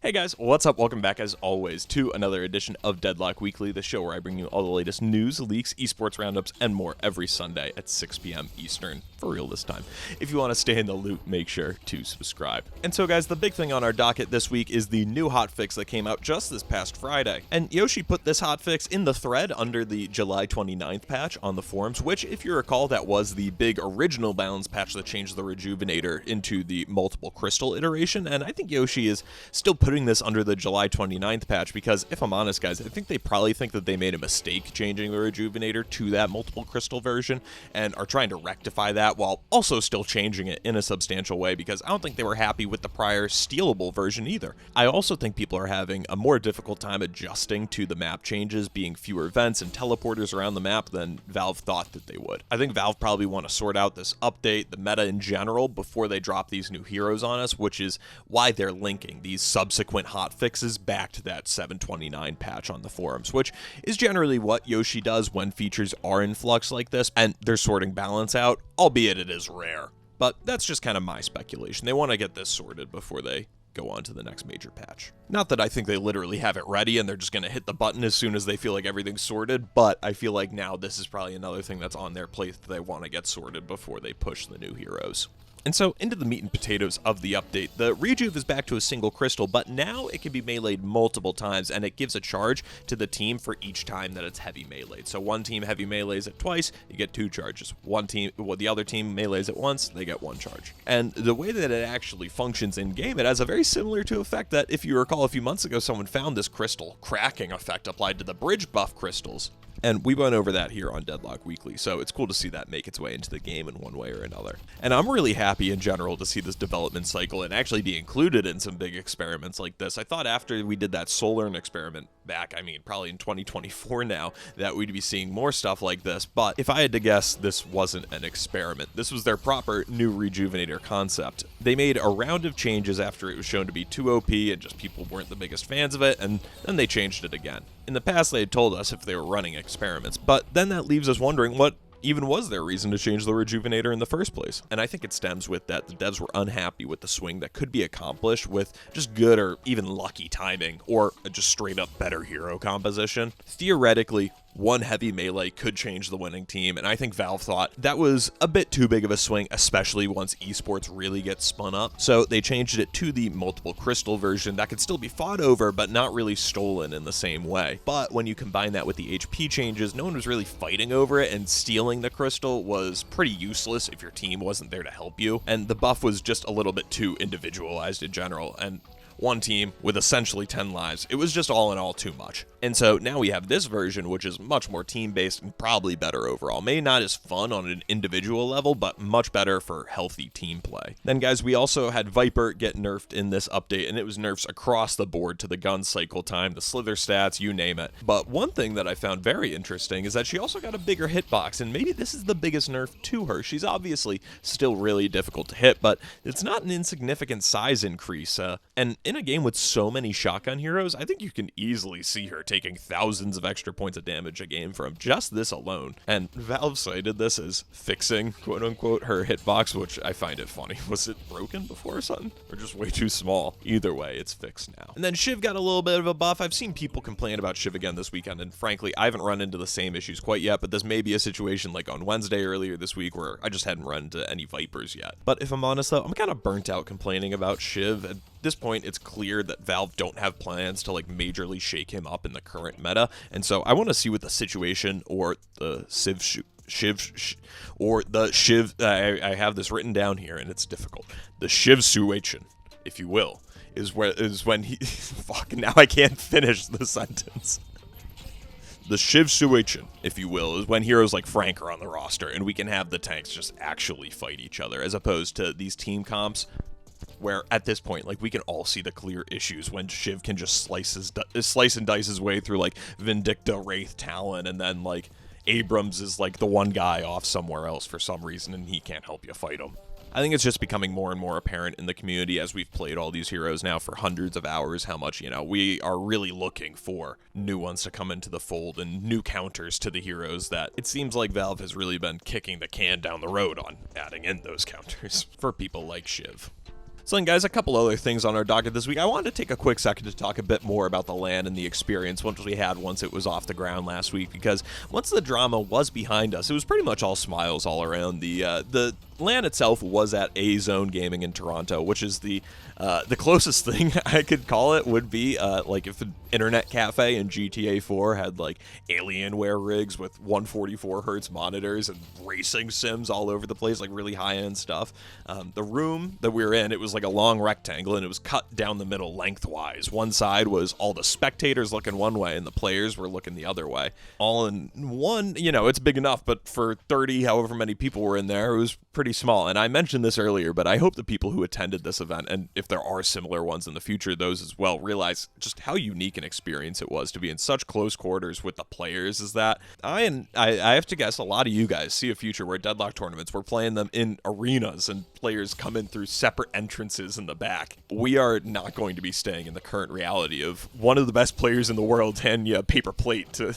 Hey guys, what's up? Welcome back as always to another edition of Deadlock Weekly, the show where I bring you all the latest news, leaks, esports roundups, and more every Sunday at 6 p.m. Eastern, for real this time. If you want to stay in the loop, make sure to subscribe. And so guys, the big thing on our docket this week is the new hotfix that came out just this past Friday. And Yoshi put this hotfix in the thread under the July 29th patch on the forums, which, if you recall, that was the big original balance patch that changed the Rejuvenator into the multiple crystal iteration, and I think Yoshi is still putting this under the July 29th patch because, if I'm honest guys, I think they probably think that they made a mistake changing the Rejuvenator to that multiple crystal version and are trying to rectify that while also still changing it in a substantial way, because I don't think they were happy with the prior stealable version either. I also think people are having a more difficult time adjusting to the map changes, being fewer vents and teleporters around the map than Valve thought that they would. I think Valve probably want to sort out this update, the meta in general, before they drop these new heroes on us, which is why they're linking these subsequent hotfixes back to that 729 patch on the forums, which is generally what Yoshi does when features are in flux like this and they're sorting balance out, albeit it is rare. But that's just kind of my speculation. They want to get this sorted before they go on to the next major patch. Not that I think they literally have it ready and they're just going to hit the button as soon as they feel like everything's sorted, but I feel like now this is probably another thing that's on their plate that they want to get sorted before they push the new heroes. And so, into the meat and potatoes of the update, the Rejuve is back to a single crystal, but now it can be meleeed multiple times, and it gives a charge to the team for each time that it's heavy meleeed. So one team heavy melees it twice, you get 2 charges. The other team melees it once, they get 1 charge. And the way that it actually functions in-game, it has a very similar to effect that, if you recall a few months ago, someone found this crystal cracking effect applied to the bridge buff crystals. And we went over that here on Deadlock Weekly, so it's cool to see that make its way into the game in one way or another. And I'm really happy in general to see this development cycle and actually be included in some big experiments like this. I thought after we did that Solern experiment back, probably in 2024 now, that we'd be seeing more stuff like this. But if I had to guess, this wasn't an experiment. This was their proper new Rejuvenator concept. They made a round of changes after it was shown to be too OP and just people weren't the biggest fans of it, and then they changed it again. In the past, they had told us if they were running experiments, but then that leaves us wondering what even was their reason to change the Rejuvenator in the first place. And I think it stems with that the devs were unhappy with the swing that could be accomplished with just good or even lucky timing or just straight up better hero composition. Theoretically, one heavy melee could change the winning team, and I think Valve thought that was a bit too big of a swing, especially once esports really gets spun up. So they changed it to the multiple crystal version that could still be fought over, but not really stolen in the same way. But when you combine that with the HP changes, no one was really fighting over it, and stealing the crystal was pretty useless if your team wasn't there to help you. And the buff was just a little bit too individualized in general, and one team with essentially 10 lives. It was just all in all too much. And so now we have this version, which is much more team-based and probably better overall. Maybe not as fun on an individual level, but much better for healthy team play. Then guys, we also had Viper get nerfed in this update, and it was nerfs across the board to the gun cycle time, the slither stats, you name it. But one thing that I found very interesting is that she also got a bigger hitbox, and maybe this is the biggest nerf to her. She's obviously still really difficult to hit, but it's not an insignificant size increase. And in a game with so many shotgun heroes, I think you can easily see her taking thousands of extra points of damage a game from just this alone. And Valve cited this as fixing, quote unquote, her hitbox, which I find it funny. Was it broken before or something? Or just way too small? Either way, it's fixed now. And then Shiv got a little bit of a buff. I've seen people complain about Shiv again this weekend, and frankly, I haven't run into the same issues quite yet, but this may be a situation like on Wednesday earlier this week where I just hadn't run into any Vipers yet. But if I'm honest though, I'm kind of burnt out complaining about Shiv. At this point, it's clear that Valve don't have plans to majorly shake him up in the current meta, and so I want to see what the situation or the I have this written down here and it's difficult. The Shiv situation, if you will, is when he fuck, now I can't finish the sentence. The Shiv situation, if you will, is when heroes like Frank are on the roster and we can have the tanks just actually fight each other, as opposed to these team comps where at this point, we can all see the clear issues when Shiv can just slice and dice his way through Vindicta, Wraith, Talon, and then Abrams is the one guy off somewhere else for some reason and he can't help you fight him. I think it's just becoming more and more apparent in the community as we've played all these heroes now for hundreds of hours how much, we are really looking for new ones to come into the fold and new counters to the heroes that it seems like Valve has really been kicking the can down the road on adding in those counters for people like Shiv. So then, guys, a couple other things on our docket this week. I wanted to take a quick second to talk a bit more about the LAN and the experience once it was off the ground last week, because once the drama was behind us, it was pretty much all smiles all around. The LAN itself was at A Zone Gaming in Toronto, which is the closest thing I could call it would be like if an internet cafe in GTA 4 had like Alienware rigs with 144 hertz monitors and racing sims all over the place, like really high-end stuff. The room that we were in, it was like a long rectangle, and it was cut down the middle lengthwise. One side was all the spectators looking one way, and the players were looking the other way. All in one, it's big enough, but for 30, however many people were in there, it was pretty small. And I mentioned this earlier, but I hope the people who attended this event, and if there are similar ones in the future, those as well, realize just how unique an experience it was to be in such close quarters with the players. Is that I have to guess a lot of you guys see a future where Deadlock tournaments, we're playing them in arenas and players come in through separate entrances in the back. We are not going to be staying in the current reality of one of the best players in the world handing you a paper plate to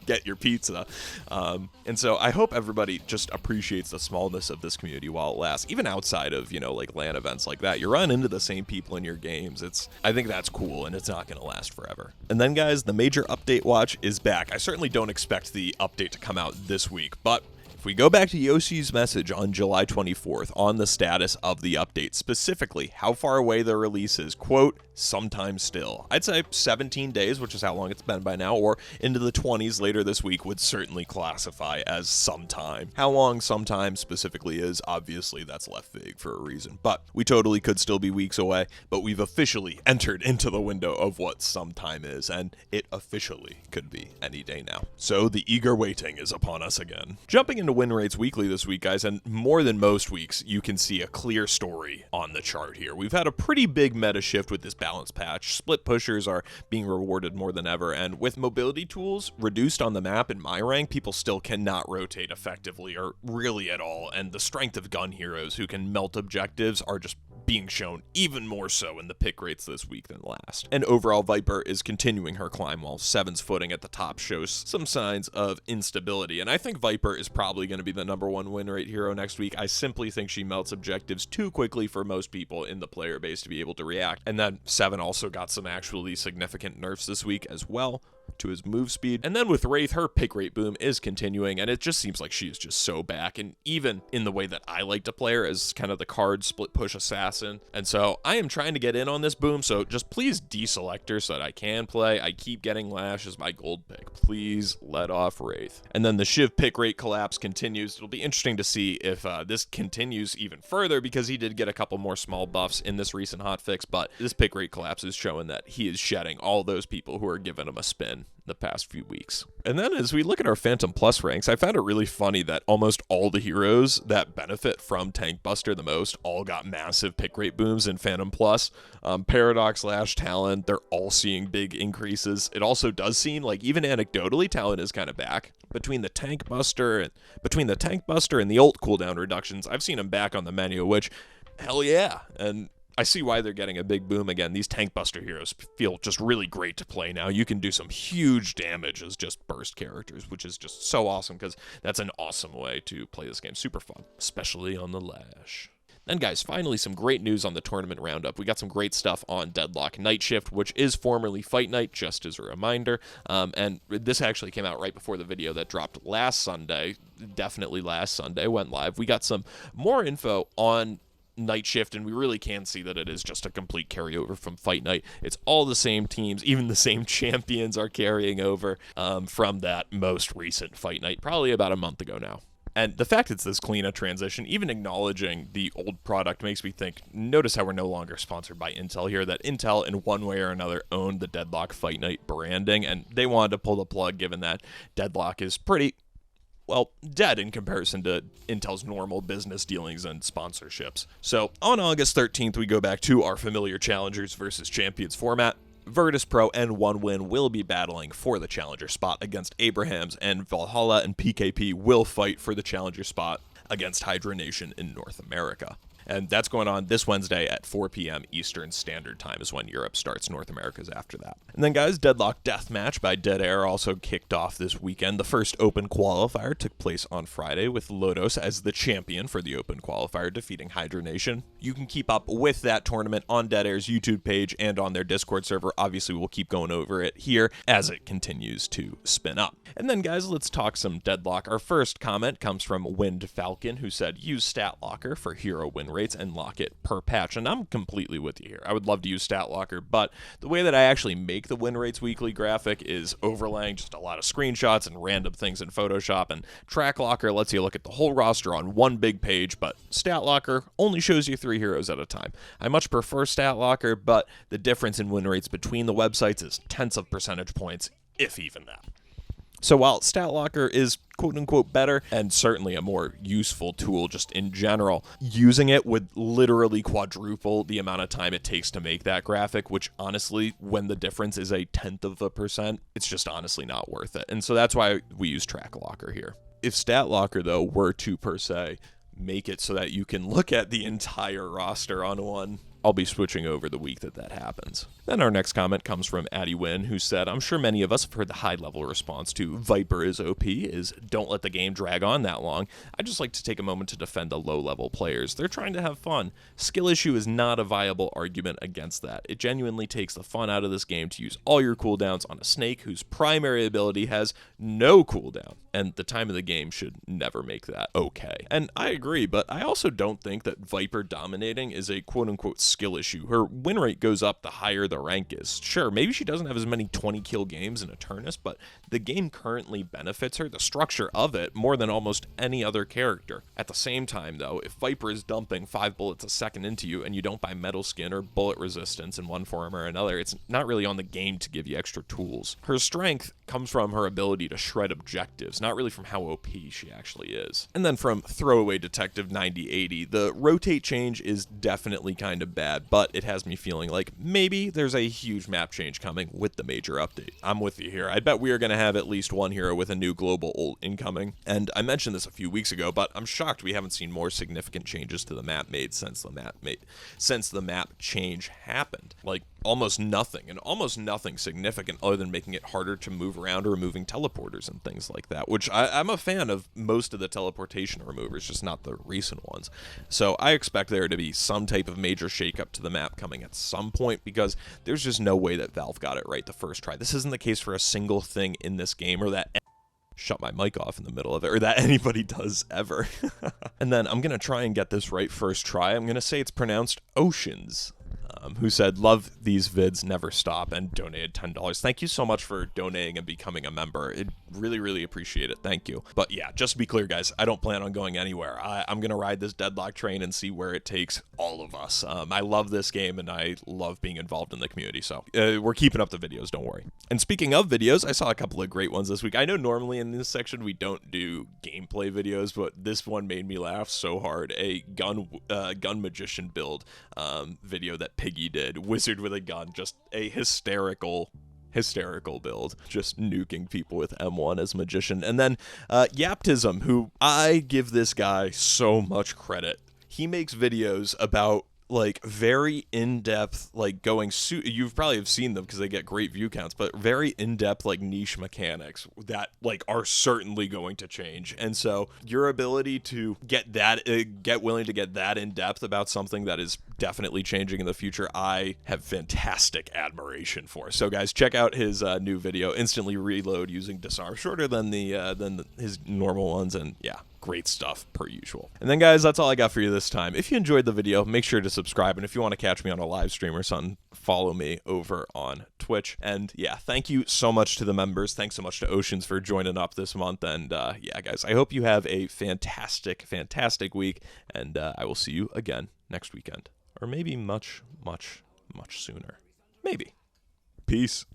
get your pizza. And so I hope everybody just appreciates the smallness of this community while it lasts, even outside of, like LAN events like that. You run into the same people in your games. I think that's cool, and it's not going to last forever. And then, guys, the major update watch is back. I certainly don't expect the update to come out this week, but if we go back to Yoshi's message on July 24th on the status of the update, specifically how far away the release is, quote, sometime still. I'd say 17 days, which is how long it's been by now, or into the 20s later this week would certainly classify as sometime. How long sometime specifically is, obviously that's left vague for a reason, but we totally could still be weeks away, but we've officially entered into the window of what sometime is, and it officially could be any day now. So the eager waiting is upon us again. Jumping into win rates weekly this week, guys, and more than most weeks, you can see a clear story on the chart here. We've had a pretty big meta shift with this balance patch. Split pushers are being rewarded more than ever, and with mobility tools reduced on the map in my rank, people still cannot rotate effectively or really at all, and the strength of gun heroes who can melt objectives are just being shown even more so in the pick rates this week than last. And overall, Viper is continuing her climb while Seven's footing at the top shows some signs of instability. And I think Viper is probably going to be the #1 win rate hero next week. I simply think she melts objectives too quickly for most people in the player base to be able to react. And then Seven also got some actually significant nerfs this week as well to his move speed. And then with Wraith, her pick rate boom is continuing, and it just seems like she is just so back, and even in the way that I like to play her as kind of the card split push assassin. And so I am trying to get in on this boom, so just please deselect her so that I can play. I keep getting Lash as my gold pick. Please let off Wraith. And then the Shiv pick rate collapse continues. It'll be interesting to see if this continues even further, because he did get a couple more small buffs in this recent hotfix, but this pick rate collapse is showing that he is shedding all those people who are giving him a spin the past few weeks. And then as we look at our Phantom Plus ranks, I found it really funny that almost all the heroes that benefit from Tank Buster the most all got massive pick rate booms in Phantom Plus. Paradox, Lash, Talon, they're all seeing big increases. It also does seem like, even anecdotally, Talon is kind of back. Between the Tank Buster and the ult cooldown reductions, I've seen him back on the menu, which, hell yeah. And I see why they're getting a big boom again. These Tank Buster heroes feel just really great to play now. You can do some huge damage as just burst characters, which is just so awesome, because that's an awesome way to play this game. Super fun, especially on the Lash. Then, guys, finally some great news on the tournament roundup. We got some great stuff on Deadlock Night Shift, which is formerly Fight Night, just as a reminder. And this actually came out right before the video that dropped last Sunday. Definitely last Sunday, went live. We got some more info on Night Shift, and we really can see that it is just a complete carryover from Fight Night. It's all the same teams, even the same champions are carrying over from that most recent Fight Night, probably about a month ago now. And the fact it's this clean a transition, even acknowledging the old product, makes me think, notice how we're no longer sponsored by Intel here, that Intel in one way or another owned the Deadlock Fight Night branding, and they wanted to pull the plug given that Deadlock is pretty, well, dead in comparison to Intel's normal business dealings and sponsorships. So on August 13th, we go back to our familiar Challengers versus Champions format. Virtus Pro and OneWin will be battling for the Challenger spot against Abrahams, and Valhalla and PKP will fight for the Challenger spot against Hydra Nation in North America. And that's going on this Wednesday at 4 p.m. Eastern Standard Time is when Europe starts. North America's after that. And then, guys, Deadlock Deathmatch by Dead Air also kicked off this weekend. The first Open qualifier took place on Friday with Lodos as the champion for the Open qualifier, defeating Hydra Nation. You can keep up with that tournament on Dead Air's YouTube page and on their Discord server. Obviously, we'll keep going over it here as it continues to spin up. And then, guys, let's talk some Deadlock. Our first comment comes from Wind Falcon, who said, use StatLocker for hero win rates and lock it per patch. And I'm completely with you here. I would love to use StatLocker, but the way that I actually make the win rates weekly graphic is overlaying just a lot of screenshots and random things in Photoshop, and TrackLocker lets you look at the whole roster on one big page, but StatLocker only shows you 3 heroes at a time. I much prefer StatLocker, but the difference in win rates between the websites is tenths of percentage points, if even that. So while StatLocker is quote-unquote better and certainly a more useful tool just in general, using it would literally quadruple the amount of time it takes to make that graphic, which honestly, when the difference is a tenth of a percent, it's just honestly not worth it. And so that's why we use TrackLocker here. If StatLocker, though, were to, per se, make it so that you can look at the entire roster on one, I'll be switching over the week that happens. Then our next comment comes from Addy Wynn, who said, I'm sure many of us have heard the high-level response to Viper is OP is don't let the game drag on that long. I'd just like to take a moment to defend the low-level players. They're trying to have fun. Skill issue is not a viable argument against that. It genuinely takes the fun out of this game to use all your cooldowns on a Snake whose primary ability has no cooldown, and the time of the game should never make that okay. And I agree, but I also don't think that Viper dominating is a quote-unquote skill issue. Her win rate goes up the higher the rank is. Sure, maybe she doesn't have as many 20 kill games in Eternus, but the game currently benefits her, the structure of it, more than almost any other character. At the same time, though, if Viper is dumping 5 bullets a second into you and you don't buy metal skin or bullet resistance in one form or another, it's not really on the game to give you extra tools. Her strength comes from her ability to shred objectives, not really from how OP she actually is. And then from Throwaway Detective 9080, the rotate change is definitely kind of bad, but it has me feeling like maybe there's a huge map change coming with the major update. I'm with you here. I bet we are going to have at least one hero with a new global ult incoming. And I mentioned this a few weeks ago, but I'm shocked we haven't seen more significant changes to the map made since the map change happened. Like almost nothing, and almost nothing significant other than making it harder to move around or removing teleporters and things like that, which I'm a fan of most of the teleportation removers, just not the recent ones. So I expect there to be some type of major shakeup to the map coming at some point, because there's just no way that Valve got it right the first try. This isn't the case for a single thing in this game, or that shut my mic off in the middle of it, or that anybody does ever. And then I'm going to try and get this right first try. I'm going to say it's pronounced Oceans. Who said, love these vids, never stop, and donated $10. Thank you so much for donating and becoming a member. It really, really appreciate it. Thank you. But yeah, just to be clear, guys, I don't plan on going anywhere. I'm going to ride this Deadlock train and see where it takes all of us. I love this game, and I love being involved in the community, so we're keeping up the videos, don't worry. And speaking of videos, I saw a couple of great ones this week. I know normally in this section we don't do gameplay videos, but this one made me laugh so hard. A gun magician build video that Piggy did, wizard with a gun, just a hysterical build, just nuking people with M1 as magician. And then Yaptism, who I give this guy so much credit. He makes videos about like very in-depth, like you've probably have seen them because they get great view counts, but very in-depth like niche mechanics that like are certainly going to change. And so your ability to get willing to get that in-depth about something that is definitely changing in the future, I have fantastic admiration for. So guys, check out his new video, Instantly Reload using Disarm, shorter than his normal ones, and yeah, great stuff per usual. And then guys, that's all I got for you this time. If you enjoyed the video, make sure to subscribe, and if you want to catch me on a live stream or something, follow me over on Twitch. And yeah, thank you so much to the members. Thanks so much to Oceans for joining up this month. And yeah, guys, I hope you have a fantastic week, and I will see you again next weekend, or maybe much sooner. Maybe. Peace.